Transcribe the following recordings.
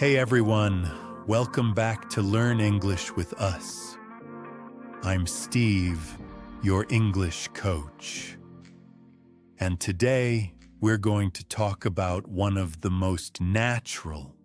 Hey everyone, welcome back to Learn English with us. I'm Steve, your English coach. And today we're going to talk about one of the most natural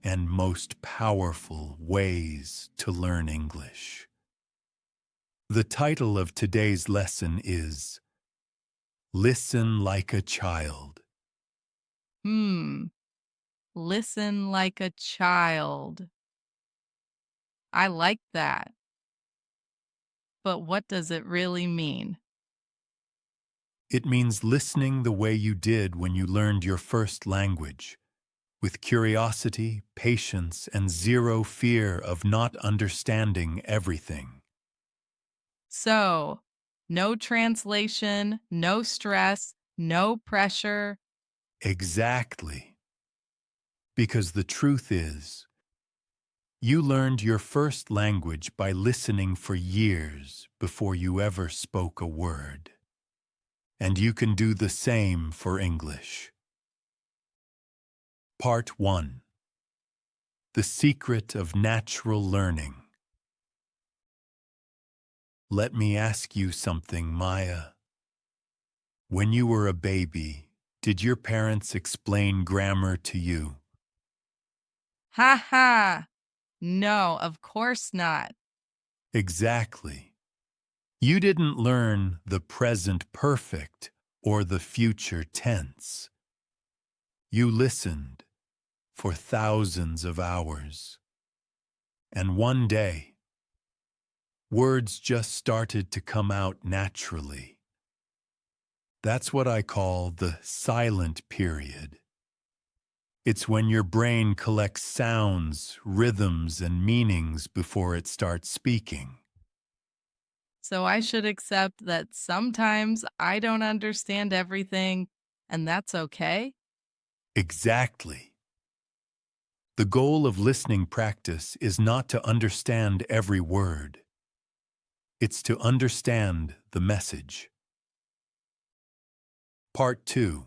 and most powerful ways to learn English. The title of today's lesson is Listen Like a Child. Hmm. Listen like a child. I like that. But what does it really mean? It means listening the way you did when you learned your first language, with curiosity, patience, and zero fear of not understanding everything. So, no translation, no stress, no pressure. Exactly. Because the truth is, you learned your first language by listening for years before you ever spoke a word. And you can do the same for English. Part 1. The Secret of Natural Learning. Let me ask you something, Maya. When you were a baby, did your parents explain grammar to you? Ha ha. No, of course not. Exactly. You didn't learn the present perfect or the future tense. You listened for thousands of hours. And one day, words just started to come out naturally. That's what I call the silent period. It's when your brain collects sounds, rhythms, and meanings before it starts speaking. So I should accept that sometimes I don't understand everything, and that's okay? Exactly. The goal of listening practice is not to understand every word. It's to understand the message. Part 2.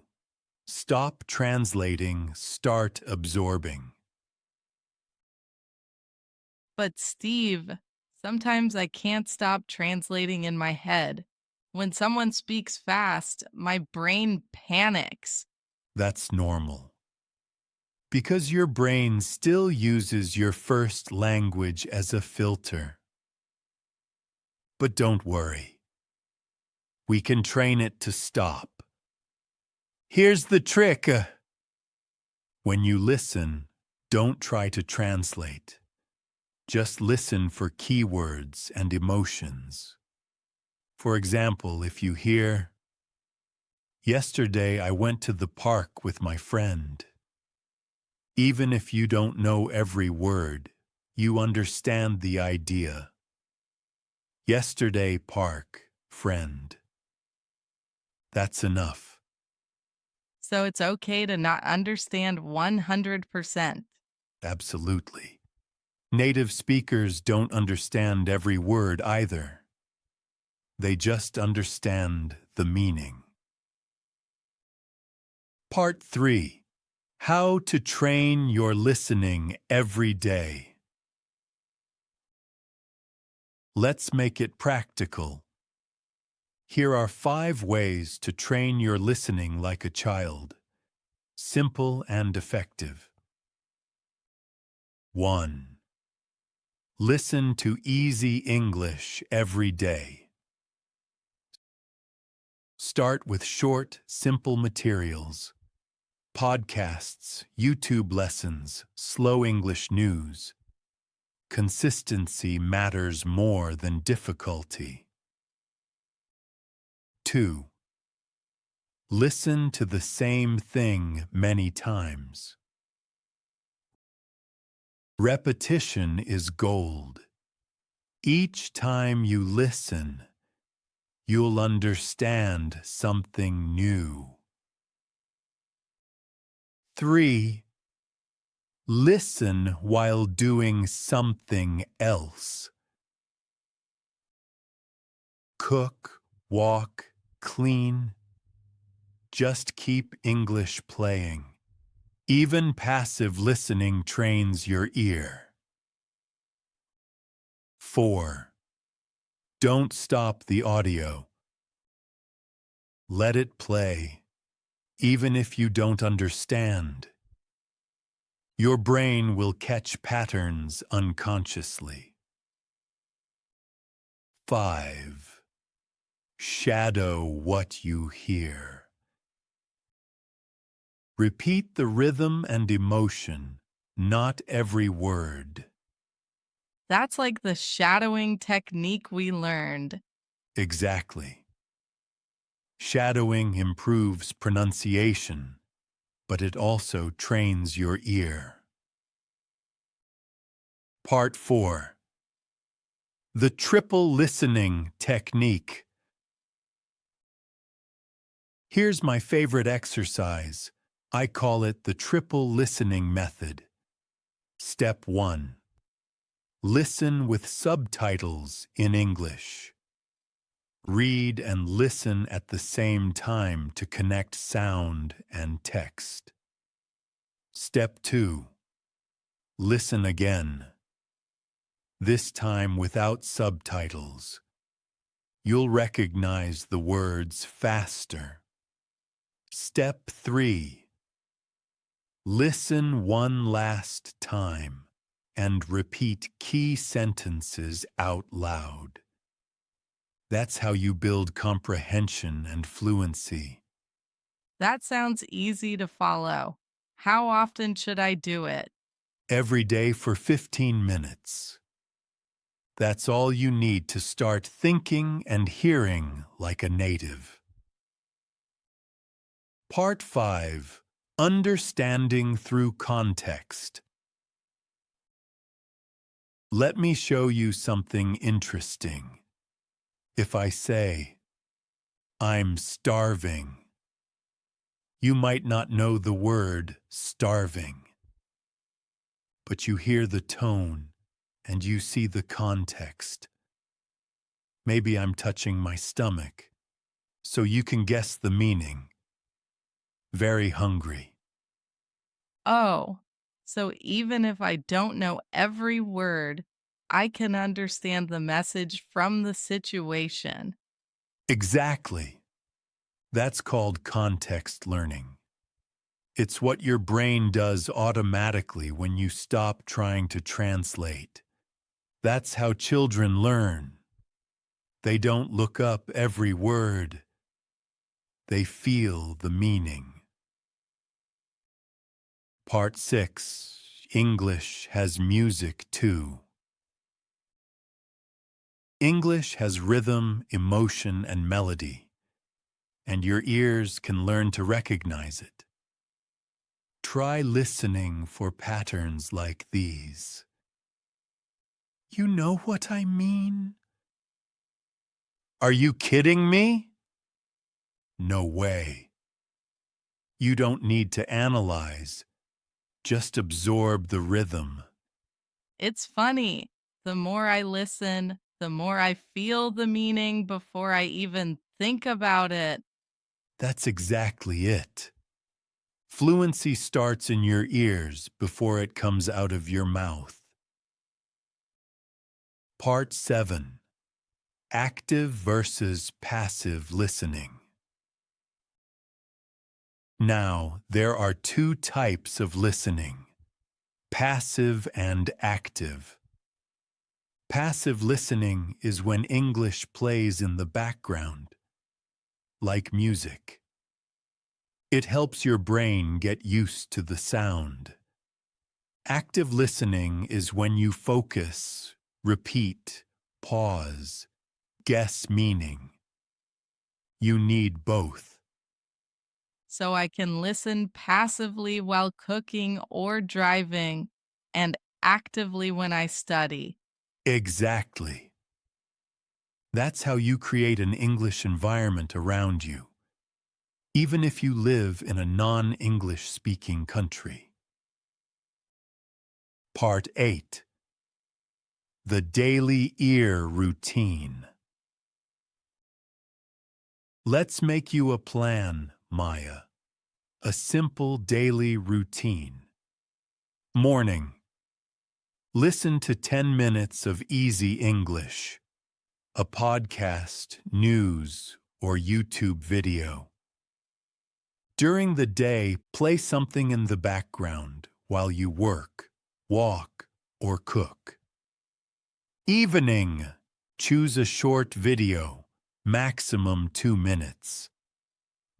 Stop translating, start absorbing. But Steve, sometimes I can't stop translating in my head. When someone speaks fast, my brain panics. That's normal. Because your brain still uses your first language as a filter. But don't worry. We can train it to stop. Here's the trick. When you listen, don't try to translate. Just listen for keywords and emotions. For example, if you hear, "Yesterday I went to the park with my friend." Even if you don't know every word, you understand the idea. Yesterday park, friend. That's enough. So it's okay to not understand 100%. Absolutely. Native speakers don't understand every word either. They just understand the meaning. Part 3. How to train your listening every day. Let's make it practical. Here are 5 ways to train your listening like a child. Simple and effective. 1. Listen to easy English every day. Start with short, simple materials. Podcasts, YouTube lessons, slow English news. Consistency matters more than difficulty. 2. Listen to the same thing many times. Repetition is gold. Each time you listen, you'll understand something new. 3. Listen while doing something else. Cook, walk, clean. Just keep English playing. Even passive listening trains your ear. 4. Don't stop the audio. Let it play, even if you don't understand. Your brain will catch patterns unconsciously. 5. Shadow what you hear. Repeat the rhythm and emotion, not every word. That's like the shadowing technique we learned. Exactly. Shadowing improves pronunciation, but it also trains your ear. Part 4. The triple listening technique. Here's my favorite exercise. I call it the triple listening method. Step 1. Listen with subtitles in English. Read and listen at the same time to connect sound and text. Step 2. Listen again. This time without subtitles. You'll recognize the words faster. Step 3. Listen one last time and repeat key sentences out loud. That's how you build comprehension and fluency. That sounds easy to follow. How often should I do it? Every day for 15 minutes. That's all you need to start thinking and hearing like a native. Part 5. Understanding through context. Let me show you something interesting. If I say, I'm starving, you might not know the word starving, but you hear the tone and you see the context. Maybe I'm touching my stomach, so you can guess the meaning. Very hungry. Oh, so even if I don't know every word, I can understand the message from the situation. Exactly. That's called context learning. It's what your brain does automatically when you stop trying to translate. That's how children learn. They don't look up every word. They feel the meaning. Part 6. English has music too. English has rhythm, emotion, and melody, and your ears can learn to recognize it. Try listening for patterns like these. You know what I mean? Are you kidding me? No way. You don't need to analyze. Just absorb the rhythm. It's funny. The more I listen, the more I feel the meaning before I even think about it. That's exactly it. Fluency starts in your ears before it comes out of your mouth. Part 7. Active versus passive listening. Now, there are two types of listening: passive and active. Passive listening is when English plays in the background, like music. It helps your brain get used to the sound. Active listening is when you focus, repeat, pause, guess meaning. You need both. So I can listen passively while cooking or driving and actively when I study. Exactly. That's how you create an English environment around you, even if you live in a non-English speaking country. Part 8. The daily ear routine. Let's make you a plan, Maya. A simple daily routine. Morning. Listen to 10 minutes of easy English, a podcast, news, or YouTube video. During the day, play something in the background while you work, walk, or cook. Evening. Choose a short video, maximum 2 minutes.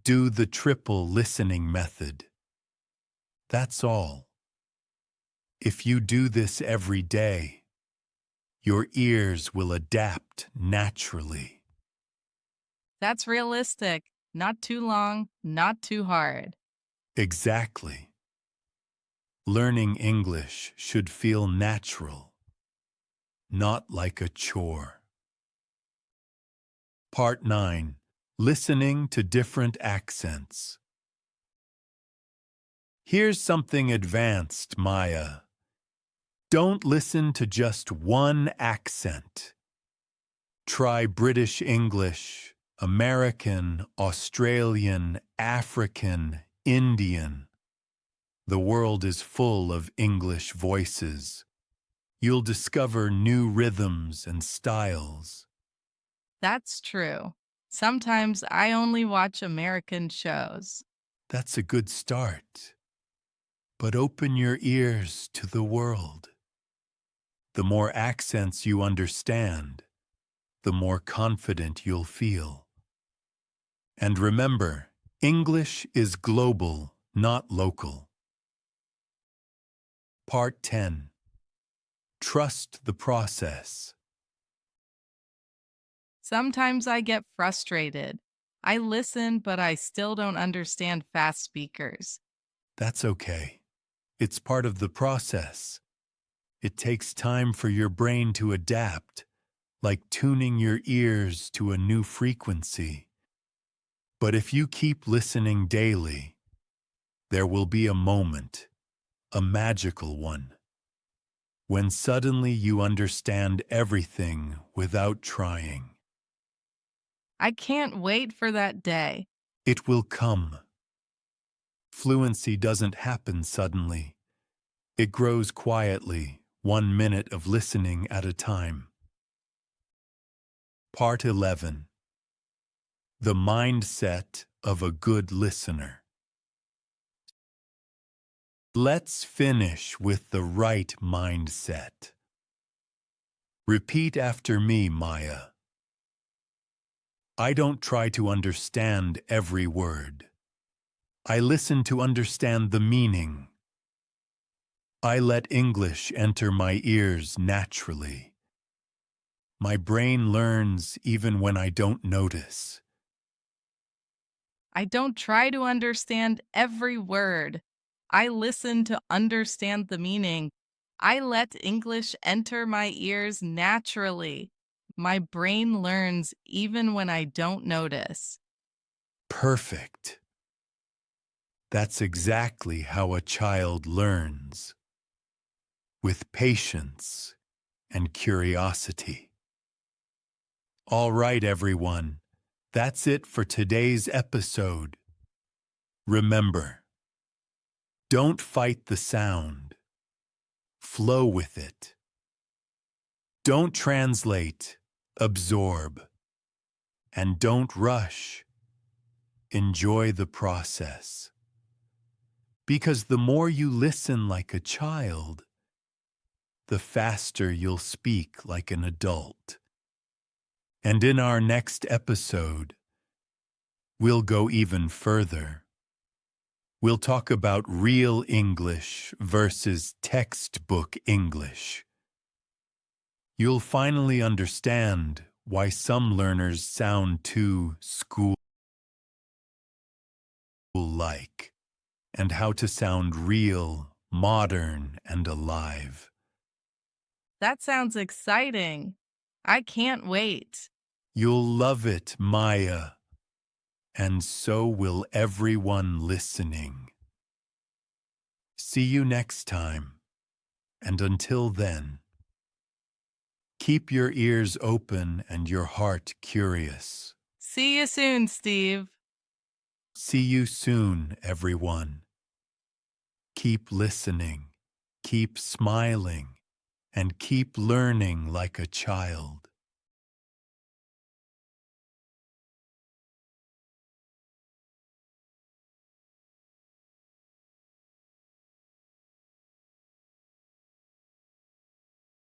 Do the triple listening method. That's all. If you do this every day, your ears will adapt naturally. That's realistic. Not too long, not too hard. Exactly. Learning English should feel natural, not like a chore. Part 9. Listening to different accents. Here's something advanced, Maya. Don't listen to just one accent. Try British English, American, Australian, African, Indian. The world is full of English voices. You'll discover new rhythms and styles. That's true. Sometimes I only watch American shows. That's a good start. But open your ears to the world. The more accents you understand, the more confident you'll feel. And remember, English is global, not local. Part 10. Trust the process. Sometimes I get frustrated. I listen, but I still don't understand fast speakers. That's okay. It's part of the process. It takes time for your brain to adapt, like tuning your ears to a new frequency. But if you keep listening daily, there will be a moment, a magical one, when suddenly you understand everything without trying. I can't wait for that day. It will come. Fluency doesn't happen suddenly. It grows quietly, 1 minute of listening at a time. Part 11. The mindset of a good listener. Let's finish with the right mindset. Repeat after me, Maya. I don't try to understand every word. I listen to understand the meaning. I let English enter my ears naturally. My brain learns even when I don't notice. I don't try to understand every word. I listen to understand the meaning. I let English enter my ears naturally. My brain learns even when I don't notice. Perfect. That's exactly how a child learns, with patience and curiosity. All right, everyone. That's it for today's episode. Remember, don't fight the sound. Flow with it. Don't translate, absorb. And don't rush. Enjoy the process. Because the more you listen like a child, the faster you'll speak like an adult. And in our next episode, we'll go even further. We'll talk about real English versus textbook English. You'll finally understand why some learners sound too school-like, and how to sound real, modern, and alive. That sounds exciting. I can't wait. You'll love it, Maya, and so will everyone listening. See you next time, and until then, keep your ears open and your heart curious. See you soon, Steve. See you soon, everyone. Keep listening, keep smiling, and keep learning like a child.